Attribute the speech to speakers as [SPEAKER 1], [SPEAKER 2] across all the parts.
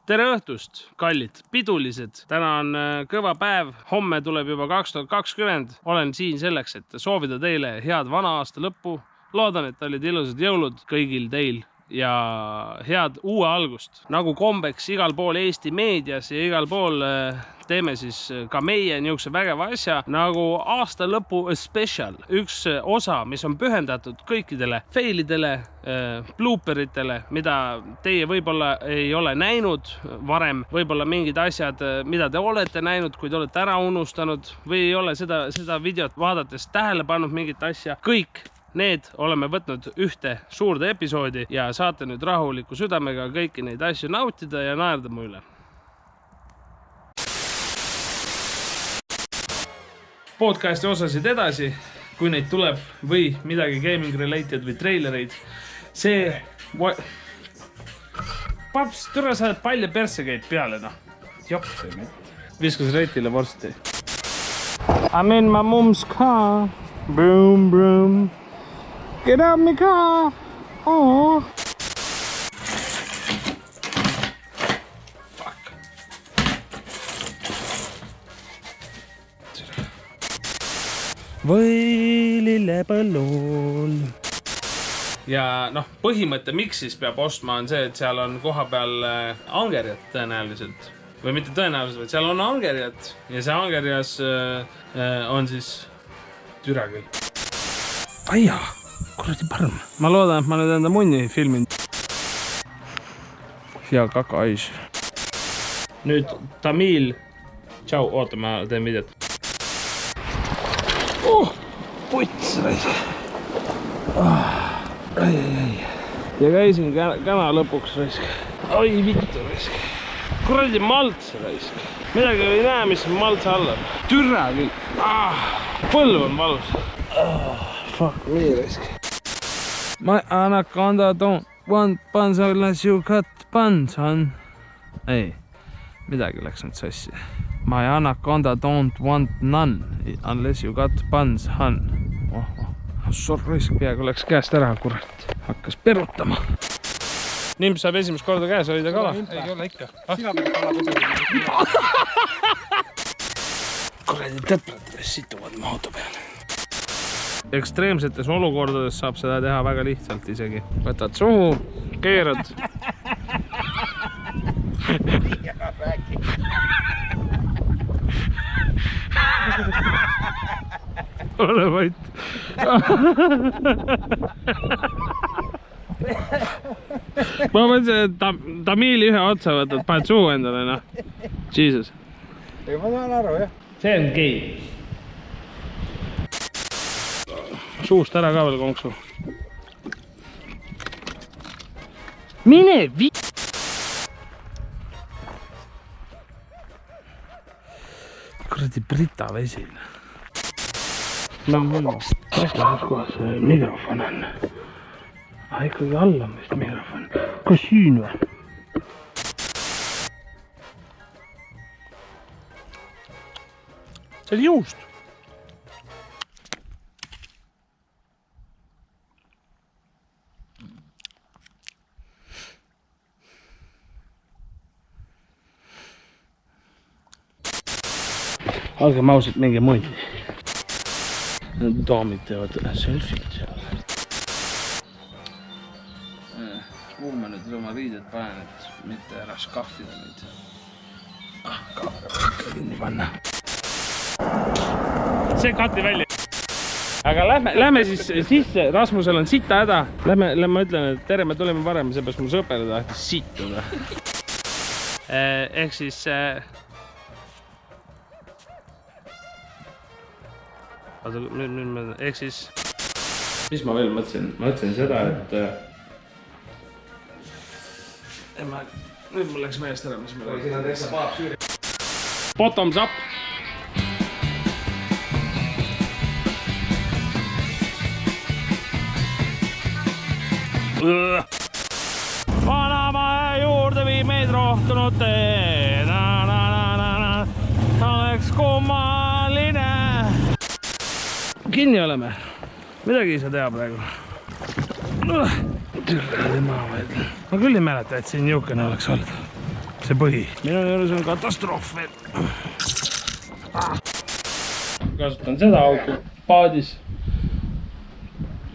[SPEAKER 1] Tere õhtust, kallid pidulised. Täna on kõva päev, homme tuleb juba 2020. Olen siin selleks, et soovida teile head vana aasta lõppu. Loodan, et olid ilusad jõulud kõigil teil ja head uue algust. Nagu kombeks igal pool Eesti meedias ja igal pool teeme siis ka meie niisuguse vägeva asja nagu aasta lõpu special. Üks osa, mis on pühendatud kõikidele failidele, blooperitele, mida teie võib-olla ei ole näinud varem. Võib-olla mingid asjad, mida te olete näinud, kui te olete ära unustanud või ei ole seda videot vaadates tähele pannud mingit asja. Kõik need oleme võtnud ühte suurde episoodi ja saate nüüd rahuliku südamega kõiki neid asju nautida ja naerda mu üle. Podcasti osasid edasi, kui neid tuleb või midagi gaming related või trailereid. See... Paps, türa sa palju perse käid peale, noh. Jops ei mitte. Viskas reitile vorsti. I'm in my mom's car. Broom, broom. Get out my car. Oh. Fuck. Või lillepõllul. Ja noh, põhimõte miks siis peab ostma on see, et seal on koha peal angerjad tõenäoliselt. Või mitte tõenäoliselt, vaid seal on angerjad ja see angerjas on siis türa küll. Aia! Kuradi parm. Ma loodan, et ma nüüd enda munni filmin. Hea kakaais. Nüüd Tamil. Tšau, oota, ma teen videot. Puts raisi. Ja käisin kana lõpuks raisk. Oi vittu raisk. Kuradi malts raisk. Midagi ei näe, mis malts alla. Türa küll. Põlv on valus. Fuck me raisk. My anaconda don't want buns unless you cut buns, son. Ei, midagi läks nüüd sassi. My anaconda don't want none unless you cut buns, son. Sorry, peaaegu läks käest ära, kurat. Hakkas perutama. Nimp saab esimest korda käes hoida kala.
[SPEAKER 2] Ei ole ikka. Sina pead kala pudeli.
[SPEAKER 1] Kuradi tõprad situvad ma auto peale. Ekstreemsetes olukordades saab seda teha väga lihtsalt isegi. Võtad suhu, keerad. Ole vait. Ma mõtlesin, et Tamili ühe otsa võtad, paned suhu endale, noh. Jesus.
[SPEAKER 2] Ei, ma saan aru, jah.
[SPEAKER 1] See on gei. Suust ära ka veel konksu. Mine kuradi Brita vesil. No mul paistas kohas mikrofon on. Ikkagi all on vist mikrofon. Kas siin või? See oli juust. Olgem ausalt, mingi munni. Need daamid teevad selfid seal. Kuhu ma nüüd oma riided panen, et mitte ära skahvida neid. Kaamera kinni panna. See kati välja. Aga lähme siis sisse. Rasmusel on sita häda. Lähme ütlen, et tere, me tulime varem, seepärast mu sõper tahtis situda. Ehk siis... Ehk siis... Mis ma veel mõtlesin? Ma mõtlesin seda, et... Nüüd mul läks meelest ära, mis me räägime. Bottoms up! Vanamae juurde viib meid rohtunud tee. Oleks kummaline. Kinni oleme. Midagi ei saa teha praegu. Ma küll ei mäleta, et siin niukene oleks olnud. see põhi. Minu juures on katastroof veel. Kasutan seda auku paadis.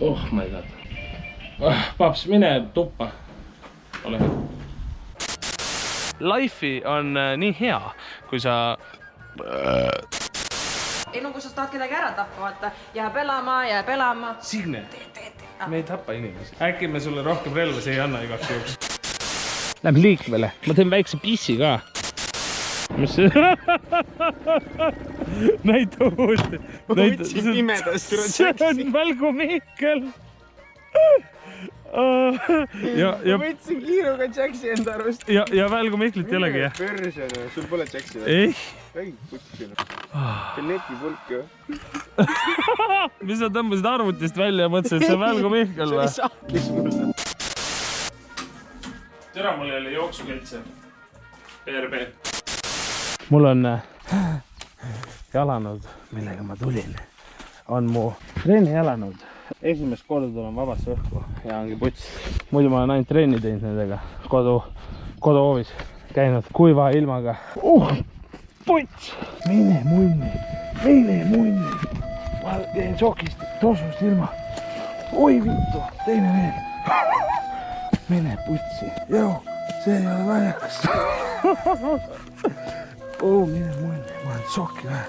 [SPEAKER 1] Oh my god. Paps, mine tuppa. Ole hea. Life'i on nii hea, kui sa...
[SPEAKER 3] Ei no, kui sa tahad kedagi ära tappa, vaata, jääb elama.
[SPEAKER 1] Signe, me ei tapa inimesi. Äkki me sulle rohkem relvasi ei anna igaks juhuks. Läheb liikvele. Ma teen väikse pissi ka. Mis see? Näita uuesti.
[SPEAKER 2] Ma võtsin pimedast üle
[SPEAKER 1] See on Välgu Mihkel.
[SPEAKER 2] Ma võtsin kiiruga Jaxi enda arust.
[SPEAKER 1] Ja Välgu Mihklit ei olegi, jah?
[SPEAKER 2] Persena, sul pole Jaxi või?
[SPEAKER 1] Ei.
[SPEAKER 2] Ei, kutsina. See on netipulk ju.
[SPEAKER 1] Mis sa tõmbasid arvutist välja ja mõtlesid, et see on Välgu Mihkel või?
[SPEAKER 2] See oli saatlis mulle.
[SPEAKER 1] Tere, mul jälle jooksukeltse. PRB. Mul on jalanõud, millega ma tulin. On mu treeni jalanõud. Esimest korda tulen vabasse õhku ja ongi puts. Muidu ma olen ainult treeni teinud nendega. Koduhoovis käinud kuiva ilmaga. Puts! Mine munni! Ma teen sokist, tosust ilma. Oi vittu, teine veel. Mine putsi. Joo, see ei ole väljakas. Mine munni, ma olen soki vähe.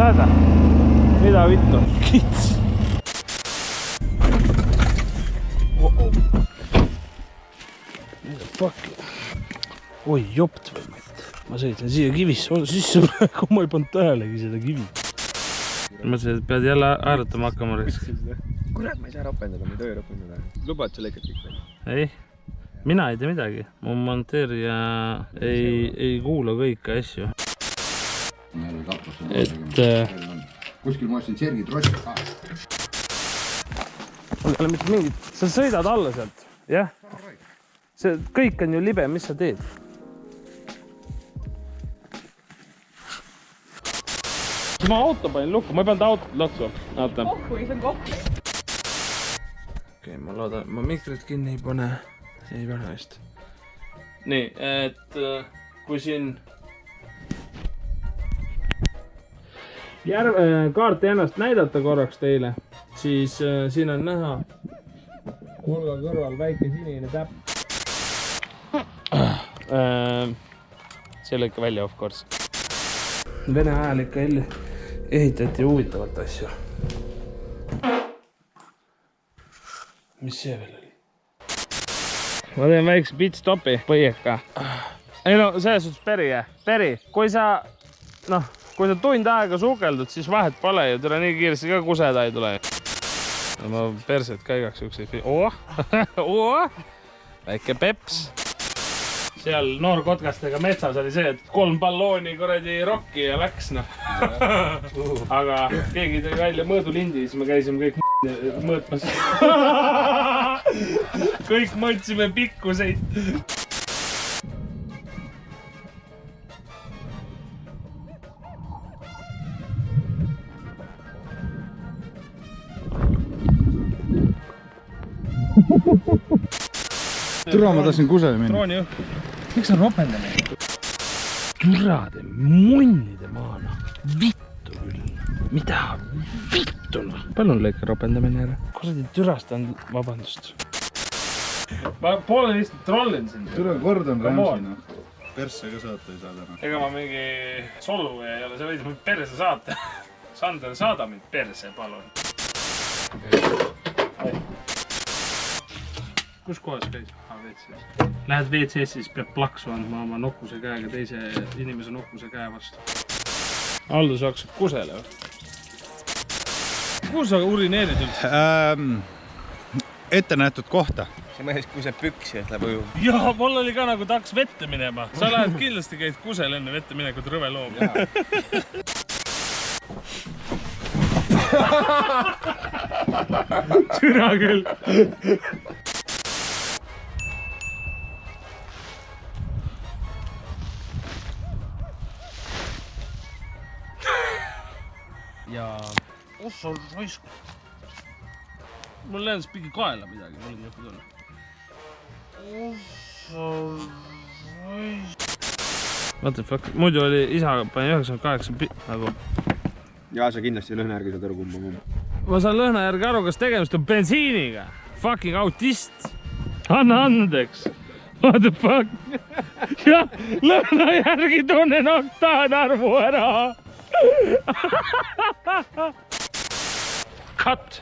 [SPEAKER 1] Näeda, mida vittu? Kits! Mida fuck? Oi jopt või mõt. Ma sõitan siia kivisse sisse praegu, ma ei pannud tähelegi seda kivi. Ma mõtlesin, et pead jälle haarutama hakkama.
[SPEAKER 2] Kurat, ma ei saa ropendada, ma ei tohi ropendada. Lubad sa lõikad kõik välja?
[SPEAKER 1] Ei, mina ei tee midagi. Mu monteerija ei kuula kõiki asju. Et...
[SPEAKER 4] kuskil ma ostsin Sergi trossi ka.
[SPEAKER 1] Ei ole mitte mingit... Sa sõidad alla sealt, jah? See kõik on ju libe, mis sa teed? Ma auto panin lukku, ma ei pannud autot lotsu. Oota.
[SPEAKER 3] Kokku, see on kokku.
[SPEAKER 1] Okei, ma loodan, ma mikrit kinni ei pane. See ei pane vist. Nii, et kui siin... kaarti ennast näidata korraks teile, siis siin on näha kulga kõrval väike sinine täpp. See lõi ikka välja, of course. Vene ajal ikka ehitati huvitavalt asju. Mis see veel oli? Ma teen väikse pitstopi põieka. Ei no, selles suhtes Peri, kui sa tund aega sukeldud, siis vahet pole ju, tule nii kiiresti ka kuseda ei tule. Ma perset ka igaks juks ei fi... Väike peps. Seal noorkotkastega metsas oli see, et 3 ballooni kuradi rokki ja läks, noh. Aga keegi tõi välja mõõdulindi, siis me käisime kõik mõõtmas. Kõik mõõtsime pikkuseid.
[SPEAKER 4] Türa, ma tahtsin kusele minna.
[SPEAKER 1] Trooni õhku. Miks on ropendamine? Türade munnide maana. Vittu küll. Mida? Vittu noh. Palju on lõike ropendamine ära? Kuradi türast on vabandust. Ma poole lihtsalt trollin sind.
[SPEAKER 4] Türa, kord on rämsina. Persse ka saata ei saa täna.
[SPEAKER 1] Ega ma mingi solu ei ole, sa võid mind perse saata. Sander, saada mind perse, palun. Kus kohas käis? Lähed WC-s, siis peab plaksu andma oma nokkuse käega teise inimese nokkuse käe vastu. Aldus hakkab kusele või? Kuhu sa urineerid üldse?
[SPEAKER 4] Ette nähtud kohta.
[SPEAKER 2] See mees kuseb püksi, et läheb uju.
[SPEAKER 1] Jaa, mul oli ka nagu tahaks vette minema. Sa lähed kindlasti käid kusel enne vette minekut rõve loom. Türa küll. Ja... Ossa raisk. mul lendas mingi kaela midagi, mul on niisugune tunne. What the fuck, muidu oli isa pani 98 nagu.
[SPEAKER 2] Ja sa kindlasti lõhna järgi saad aru kumma.
[SPEAKER 1] Ma saan lõhna järgi aru, kas tegemist on bensiiniga. Fucking autist. Anna andeks. What the fuck? Ja, lõhna järgi tunnen oktaanarvu ära. Cut.